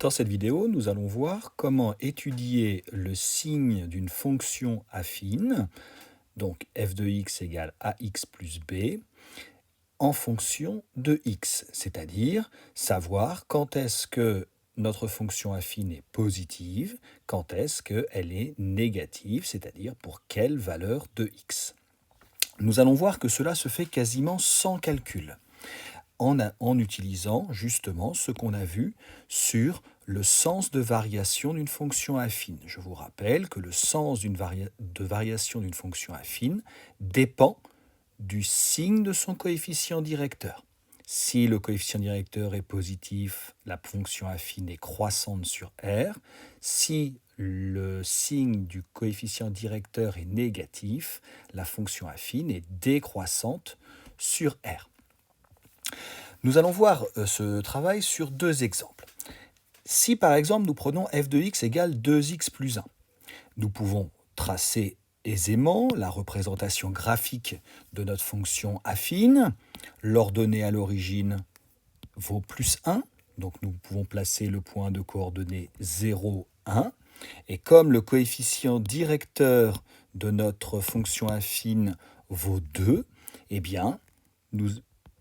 Dans cette vidéo, nous allons voir comment étudier le signe d'une fonction affine, donc f de x égale ax plus b, en fonction de x, c'est-à-dire savoir quand est-ce que notre fonction affine est positive, quand est-ce qu'elle est négative, c'est-à-dire pour quelle valeur de x. Nous allons voir que cela se fait quasiment sans calcul, en utilisant justement ce qu'on a vu sur le sens de variation d'une fonction affine. Je vous rappelle que le sens de variation d'une fonction affine dépend du signe de son coefficient directeur. Si le coefficient directeur est positif, la fonction affine est croissante sur R. Si le signe du coefficient directeur est négatif, la fonction affine est décroissante sur R. Nous allons voir ce travail sur deux exemples. Si par exemple nous prenons f de x égale 2x plus 1, nous pouvons tracer aisément la représentation graphique de notre fonction affine. L'ordonnée à l'origine vaut plus 1, donc nous pouvons placer le point de coordonnées 0, 1. Et comme le coefficient directeur de notre fonction affine vaut 2, eh bien, nous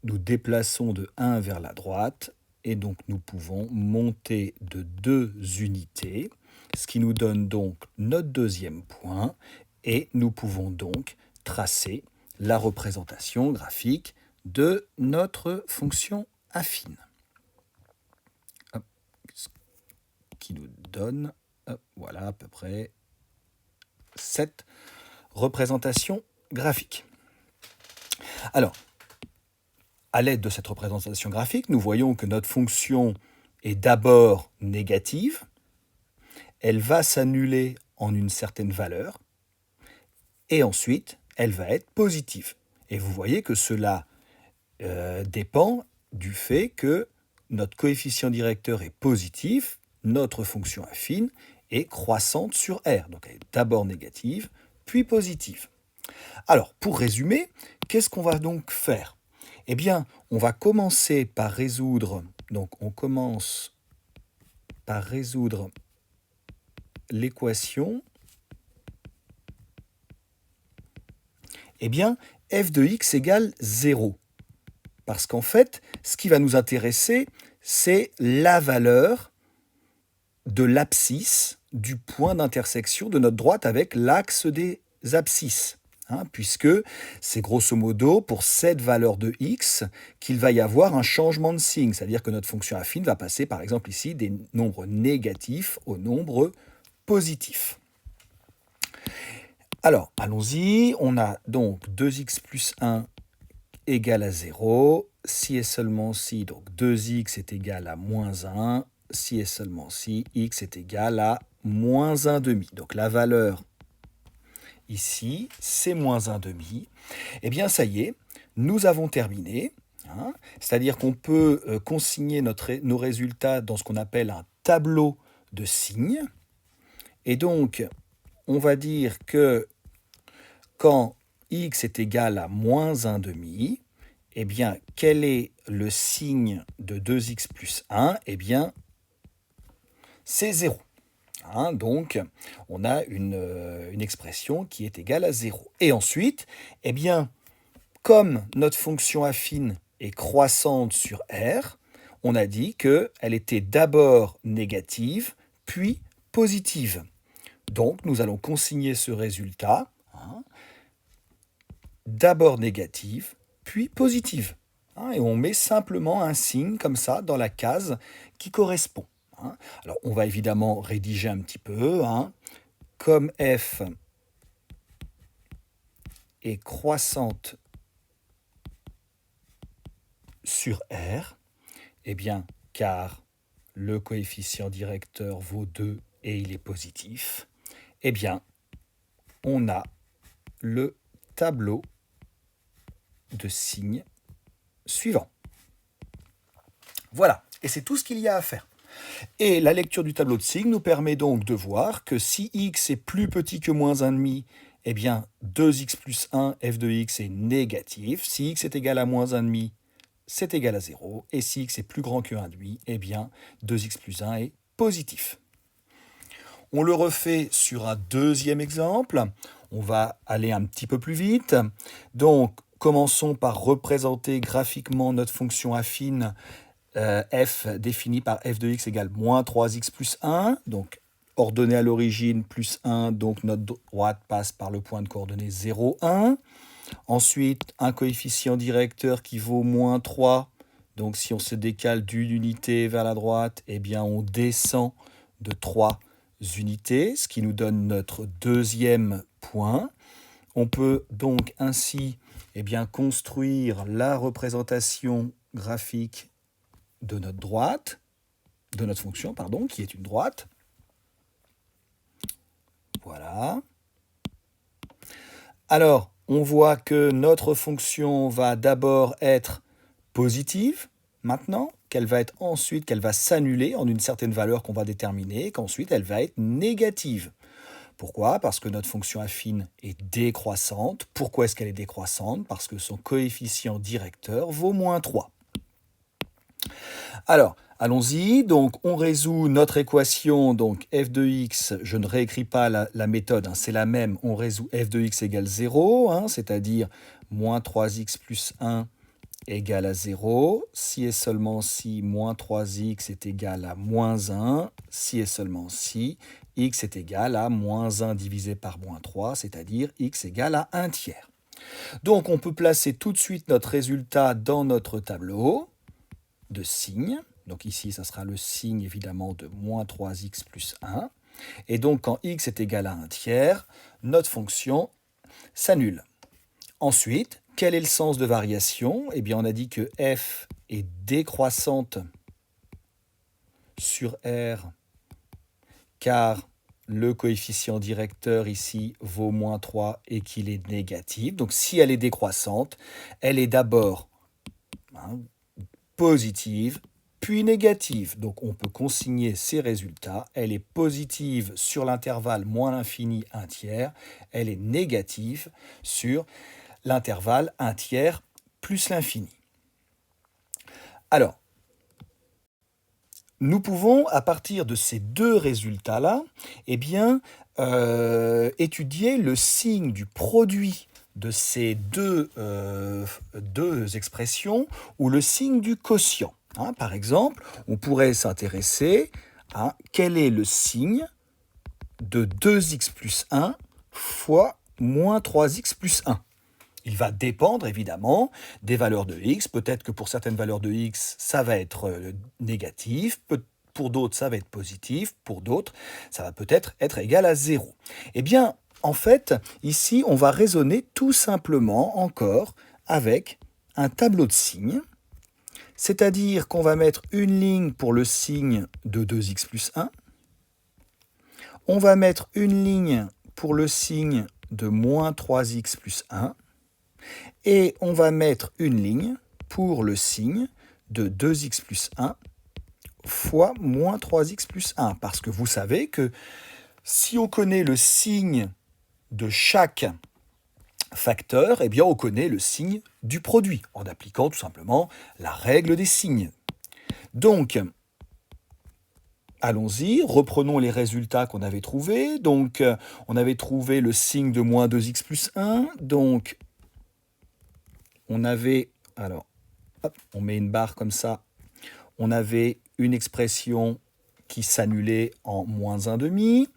déplaçons de 1 vers la droite et donc nous pouvons monter de 2 unités, ce qui nous donne donc notre deuxième point et nous pouvons donc tracer la représentation graphique de notre fonction affine. Hop, qui nous donne, voilà à peu près cette représentation graphique. Alors, à l'aide de cette représentation graphique, nous voyons que notre fonction est d'abord négative, elle va s'annuler en une certaine valeur, et ensuite, elle va être positive. Et vous voyez que cela dépend du fait que notre coefficient directeur est positif, notre fonction affine est croissante sur R. Donc elle est d'abord négative, puis positive. Alors, pour résumer, qu'est-ce qu'on va donc faire ? Eh bien, on va commencer par résoudre, donc on commence par résoudre l'équation, eh bien, f de x égale 0. Parce qu'en fait, ce qui va nous intéresser, c'est la valeur de l'abscisse du point d'intersection de notre droite avec l'axe des abscisses. Puisque c'est grosso modo pour cette valeur de x qu'il va y avoir un changement de signe, c'est-à-dire que notre fonction affine va passer par exemple ici des nombres négatifs aux nombres positifs. Alors, allons-y, on a donc 2x plus 1 égale à 0, si et seulement si, donc 2x est égal à moins 1, si et seulement si, x est égal à moins 1,5. Donc la valeur ici, c'est moins 1,5. Eh bien, ça y est, nous avons terminé. C'est-à-dire qu'on peut consigner nos résultats dans ce qu'on appelle un tableau de signes. Et donc, on va dire que quand x est égal à moins 1,5, eh bien, quel est le signe de 2x plus 1 ? Eh bien, c'est 0. Donc, on a une expression qui est égale à 0. Et ensuite, eh bien, comme notre fonction affine est croissante sur R, on a dit qu'elle était d'abord négative, puis positive. Donc, nous allons consigner ce résultat, d'abord négative, puis positive. Et on met simplement un signe comme ça dans la case qui correspond. Alors, on va évidemment rédiger un petit peu. Comme f est croissante sur R, eh bien, car le coefficient directeur vaut 2 et il est positif, eh bien, on a le tableau de signes suivant. Voilà, et c'est tout ce qu'il y a à faire. Et la lecture du tableau de signes nous permet donc de voir que si x est plus petit que moins 1,5, eh bien 2x plus 1, f de x est négatif. Si x est égal à moins 1,5, c'est égal à 0. Et si x est plus grand que 1,5, eh bien 2x plus 1 est positif. On le refait sur un deuxième exemple. On va aller un petit peu plus vite. Donc, commençons par représenter graphiquement notre fonction affine f définie par f de x égale moins 3x plus 1. Donc, ordonnée à l'origine plus 1, donc notre droite passe par le point de coordonnées 0, 1. Ensuite, un coefficient directeur qui vaut moins 3. Donc, si on se décale d'une unité vers la droite, eh bien, on descend de 3 unités, ce qui nous donne notre deuxième point. On peut donc ainsi construire la représentation graphique de notre droite, de notre fonction, pardon, qui est une droite. Voilà. Alors, on voit que notre fonction va d'abord être positive, maintenant, qu'elle va s'annuler en une certaine valeur qu'on va déterminer, qu'ensuite elle va être négative. Pourquoi? Parce que notre fonction affine est décroissante. Pourquoi est-ce qu'elle est décroissante? Parce que son coefficient directeur vaut moins 3. Alors, allons-y. Donc, on résout notre équation. Donc, f de x, je ne réécris pas la méthode, hein, c'est la même. On résout f de x égale 0, hein, c'est-à-dire moins 3x plus 1 égale à 0. Si et seulement si moins 3x est égal à moins 1, si et seulement si x est égal à moins 1 divisé par moins 3, c'est-à-dire x égale à 1 tiers. Donc, on peut placer tout de suite notre résultat dans notre tableau de signes. Donc ici, ça sera le signe évidemment de moins 3x plus 1. Et donc, quand x est égal à 1 tiers, notre fonction s'annule. Ensuite, quel est le sens de variation? Eh bien, on a dit que f est décroissante sur R, car le coefficient directeur ici vaut moins 3 et qu'il est négatif. Donc, si elle est décroissante, elle est d'abord positive, puis négative. Donc, on peut consigner ces résultats. Elle est positive sur l'intervalle moins l'infini 1 tiers. Elle est négative sur l'intervalle 1 tiers plus l'infini. Alors, nous pouvons, à partir de ces deux résultats-là, étudier le signe du produit de ces deux expressions ou le signe du quotient. Hein, par exemple, on pourrait s'intéresser à quel est le signe de 2x plus 1 fois moins 3x plus 1. Il va dépendre évidemment des valeurs de x. Peut-être que pour certaines valeurs de x, ça va être négatif. Pour d'autres, ça va être positif. Pour d'autres, ça va peut-être être égal à 0. Eh bien, en fait, ici, on va raisonner tout simplement encore avec un tableau de signes. C'est-à-dire qu'on va mettre une ligne pour le signe de 2x plus 1. On va mettre une ligne pour le signe de moins 3x plus 1. Et on va mettre une ligne pour le signe de 2x plus 1 fois moins 3x plus 1. Parce que vous savez que si on connaît le signe de chaque facteur, eh bien on connaît le signe du produit, en appliquant tout simplement la règle des signes. Donc, allons-y, reprenons les résultats qu'on avait trouvés. Donc, on avait trouvé le signe de moins 2x plus 1. Donc, on avait, alors, hop, on met une barre comme ça, on avait une expression qui s'annulait en moins 1,5.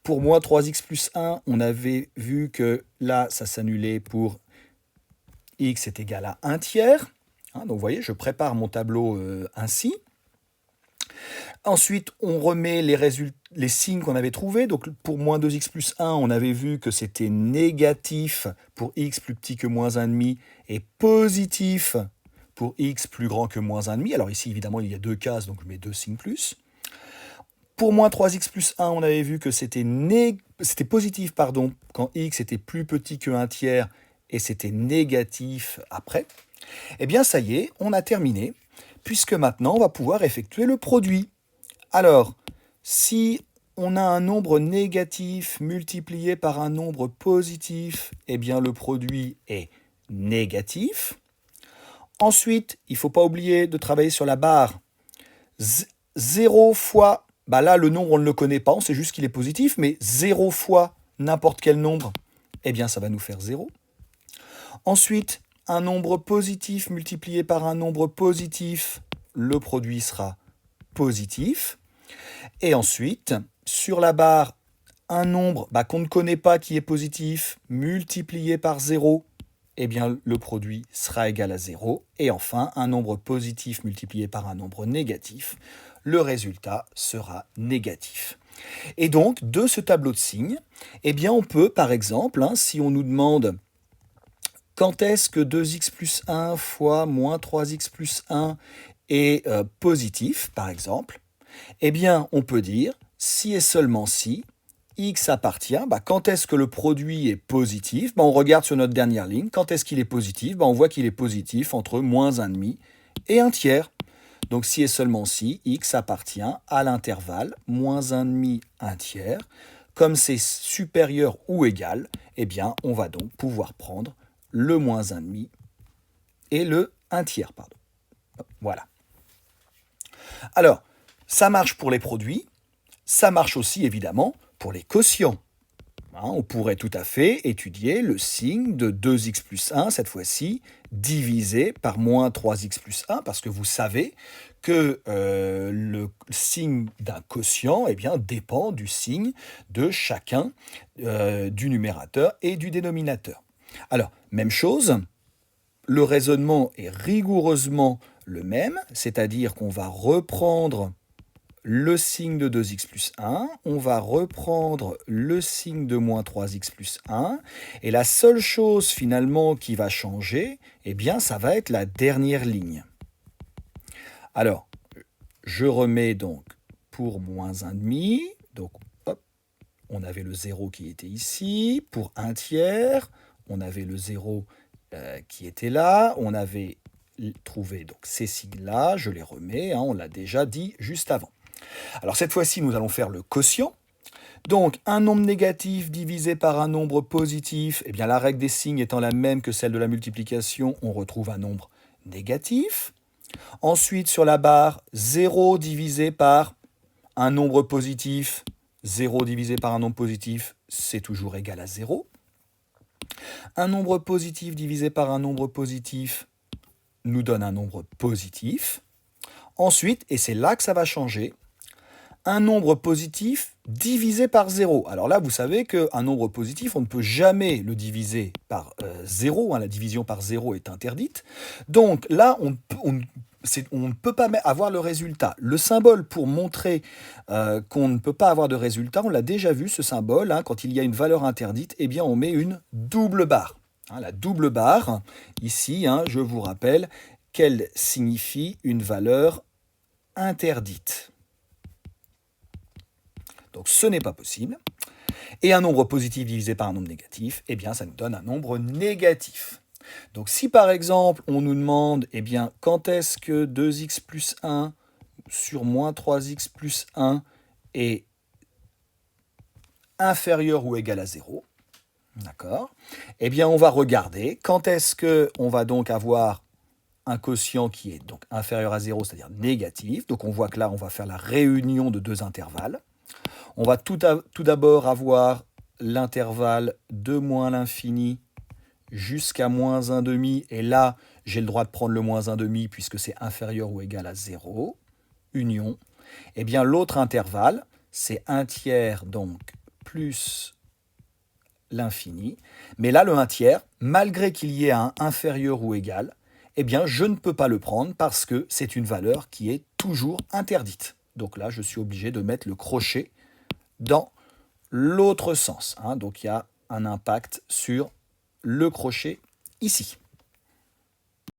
Pour moins 3x plus 1, on avait vu que là, ça s'annulait pour x est égal à 1 tiers. Hein, donc, vous voyez, je prépare mon tableau ainsi. Ensuite, on remet les signes qu'on avait trouvés. Donc, pour moins 2x plus 1, on avait vu que c'était négatif pour x plus petit que moins 1,5 et positif pour x plus grand que moins 1,5. Alors ici, évidemment, il y a deux cases, donc je mets deux signes plus. Pour moins 3x plus 1, on avait vu que c'était positif quand x était plus petit que 1 tiers et c'était négatif après. Eh bien, ça y est, on a terminé, puisque maintenant, on va pouvoir effectuer le produit. Alors, si on a un nombre négatif multiplié par un nombre positif, eh bien, le produit est négatif. Ensuite, il ne faut pas oublier de travailler sur la barre. 0 fois bah là, le nombre, on ne le connaît pas, on sait juste qu'il est positif, mais 0 fois n'importe quel nombre, eh bien, ça va nous faire 0. Ensuite, un nombre positif multiplié par un nombre positif, le produit sera positif. Et ensuite, sur la barre, un nombre qu'on ne connaît pas qui est positif, multiplié par 0, eh bien, le produit sera égal à 0. Et enfin, un nombre positif multiplié par un nombre négatif, le résultat sera négatif. Et donc, de ce tableau de signes, eh bien, on peut, par exemple, si on nous demande quand est-ce que 2x plus 1 fois moins 3x plus 1 est positif, par exemple, eh bien, on peut dire, si et seulement si, x appartient, quand est-ce que le produit est positif? On regarde sur notre dernière ligne, quand est-ce qu'il est positif? On voit qu'il est positif entre moins 1,5 et 1 tiers. Donc si et seulement si, x appartient à l'intervalle moins 1,5, 1 tiers. Comme c'est supérieur ou égal, eh bien, on va donc pouvoir prendre le moins 1,5 et le 1 tiers. Pardon. Voilà. Alors, ça marche pour les produits, ça marche aussi évidemment pour les quotients. On pourrait tout à fait étudier le signe de 2x plus 1, cette fois-ci, divisé par moins 3x plus 1, parce que vous savez que le signe d'un quotient dépend du signe de chacun du numérateur et du dénominateur. Alors, même chose, le raisonnement est rigoureusement le même, c'est-à-dire qu'on va reprendre le signe de 2x plus 1, on va reprendre le signe de moins 3x plus 1, et la seule chose finalement qui va changer, eh bien ça va être la dernière ligne. Alors, je remets donc pour moins 1,5, donc hop, on avait le 0 qui était ici, pour 1 tiers, on avait le 0 qui était là, on avait trouvé donc ces signes-là, je les remets, on l'a déjà dit juste avant. Alors cette fois-ci, nous allons faire le quotient. Donc, un nombre négatif divisé par un nombre positif, eh bien la règle des signes étant la même que celle de la multiplication, on retrouve un nombre négatif. Ensuite, sur la barre, 0 divisé par un nombre positif, 0 divisé par un nombre positif, c'est toujours égal à 0. Un nombre positif divisé par un nombre positif nous donne un nombre positif. Ensuite, et c'est là que ça va changer, un nombre positif divisé par 0. Alors là, vous savez qu'un nombre positif, on ne peut jamais le diviser par 0. La division par 0 est interdite. Donc là, on ne peut pas avoir le résultat. Le symbole pour montrer qu'on ne peut pas avoir de résultat, on l'a déjà vu, ce symbole, quand il y a une valeur interdite, eh bien on met une double barre. La double barre, ici, je vous rappelle qu'elle signifie une valeur interdite. Donc ce n'est pas possible. Et un nombre positif divisé par un nombre négatif, eh bien ça nous donne un nombre négatif. Donc si par exemple on nous demande quand est-ce que 2x plus 1 sur moins 3x plus 1 est inférieur ou égal à 0, d'accord, eh bien on va regarder quand est-ce qu'on va donc avoir un quotient qui est donc inférieur à 0, c'est-à-dire négatif. Donc on voit que là on va faire la réunion de deux intervalles. On va tout d'abord avoir l'intervalle de moins l'infini jusqu'à moins 1,5. Et là, j'ai le droit de prendre le moins 1,5 puisque c'est inférieur ou égal à 0. Union. Eh bien, l'autre intervalle, c'est 1 tiers, donc, plus l'infini. Mais là, le 1 tiers, malgré qu'il y ait un inférieur ou égal, eh bien, je ne peux pas le prendre parce que c'est une valeur qui est toujours interdite. Donc là, je suis obligé de mettre le crochet dans l'autre sens. Donc il y a un impact sur le crochet ici.